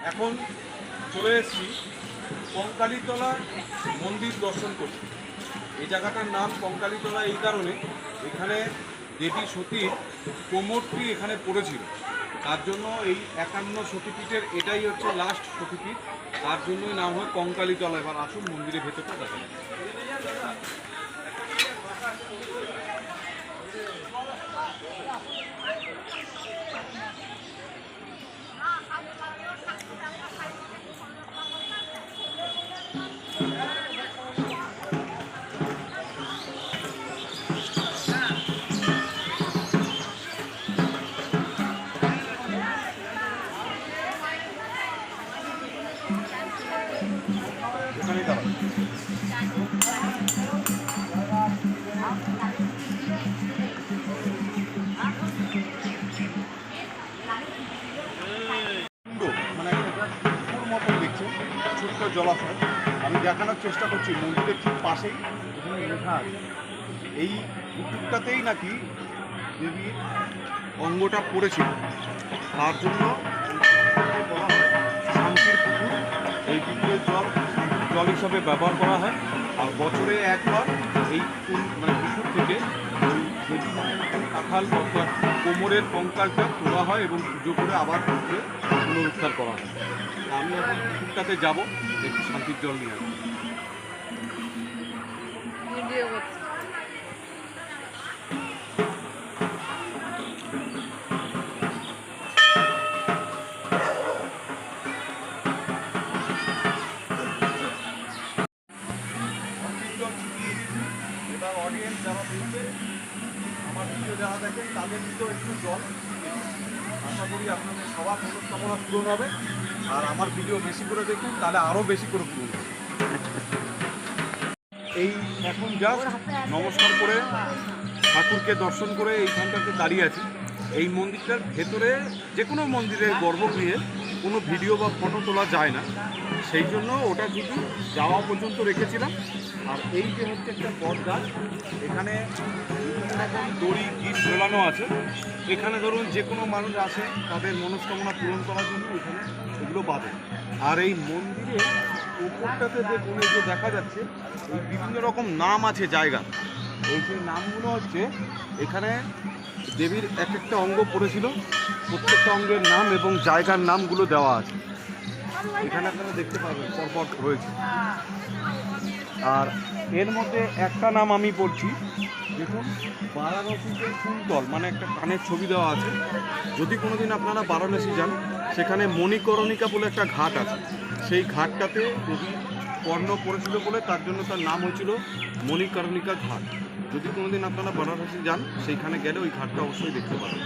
এখন চলে এসেছি কঙ্কালীতলা মন্দির দর্শন করতে। এই জায়গাটার নাম কঙ্কালীতলা এই কারণে, এখানে দেবী সতীর কোমরটি এখানে পড়েছিল, তার জন্য এই 51 সতীপীঠের এটাই হচ্ছে লাস্ট সতীপীঠ, তার জন্যই নাম হয় কঙ্কালীতলা। এবার আসুন মন্দিরের ভেতরটা দেখা যায়। এখানেই দাঁড়ান। মানে একটা পুকুর মতন দেখছেন, ছোট্ট জলাশয়। আমি দেখানোর চেষ্টা করছি মন্দিরের ঠিক পাশেই এখানে লেখা আছে, এই পুকুরটাতেই নাকি দেবীর অঙ্গটা পড়েছিল, তার জন্য বলা হয় শান্তির পুকুর। এই পুকুরের জল হিসাবে ব্যবহার করা হয়, আর বছরে একবার এই পুকুর থেকে ওই দেবী মায়ের কাঁঠাল অর্থাৎ কোমরের কঙ্কালটা তোলা হয় এবং পুজো করে আবার পুকুরে পুনরুদ্ধার করা হয়। আমি এখন পুকুরটাতে যাবো, একটু শান্তির জল নিয়ে আসবো। এবার অডিয়েন্স যারা দেখবে আমার ভিডিও যারা দেখেন তাদের ভিতরেও একটু জল, আশা করি আপনাদের সবার মনস্কামনা পূরণ হবে। আর আমার ভিডিও বেশি করে দেখুন, তাহলে আরও বেশি করে পূরণ হবে। এই এখন জাস্ট নমস্কার করে ঠাকুরকে দর্শন করে এইখানটাতে দাঁড়িয়ে আছি। এই মন্দিরটার ভেতরে যে কোনো মন্দিরের গর্ভগৃহে কোনো ভিডিও বা ফটো তোলা যায় না, সেই জন্য ওটা শুধু যাওয়া পর্যন্ত রেখেছিলাম। আর এই যে হচ্ছে একটা বট গাছ, এখানে বিভিন্ন রকম দড়ি গিট ঝোলানো আছে। এখানে ধরুন যে কোনো মানুষ আসে তাদের মনস্কামনা পূরণ করার জন্য এখানে এগুলো বাঁধে। আর এই মন্দিরে উপরটাতে যে কোণে যে দেখা যাচ্ছে এই বিভিন্ন রকম নাম আছে জায়গা, এই যে নামগুলো হচ্ছে এখানে দেবীর এক একটা অঙ্গ পড়েছিল, প্রত্যেকটা অঙ্গের নাম এবং জায়গার নামগুলো দেওয়া আছে। এখানে আপনারা দেখতে পাবেন পরপর রয়েছে। আর এর মধ্যে একটা নাম আমি বলছি, দেখুন বারাণসীতে ফুলতল, মানে একটা কানের ছবি দেওয়া আছে। যদি কোনোদিন আপনারা বারাণসী যান, সেখানে মণিকর্ণিকা বলে একটা ঘাট আছে, সেই ঘাটটাতে দেবী কর্ণ পড়েছিল বলে তার জন্য তার নাম হয়েছিল মণিকর্ণিকা ঘাট। যদি কোনোদিন আপনারা বারাণসী যান, সেইখানে গেলে ওই ঘাটটা অবশ্যই দেখতে পাবেন।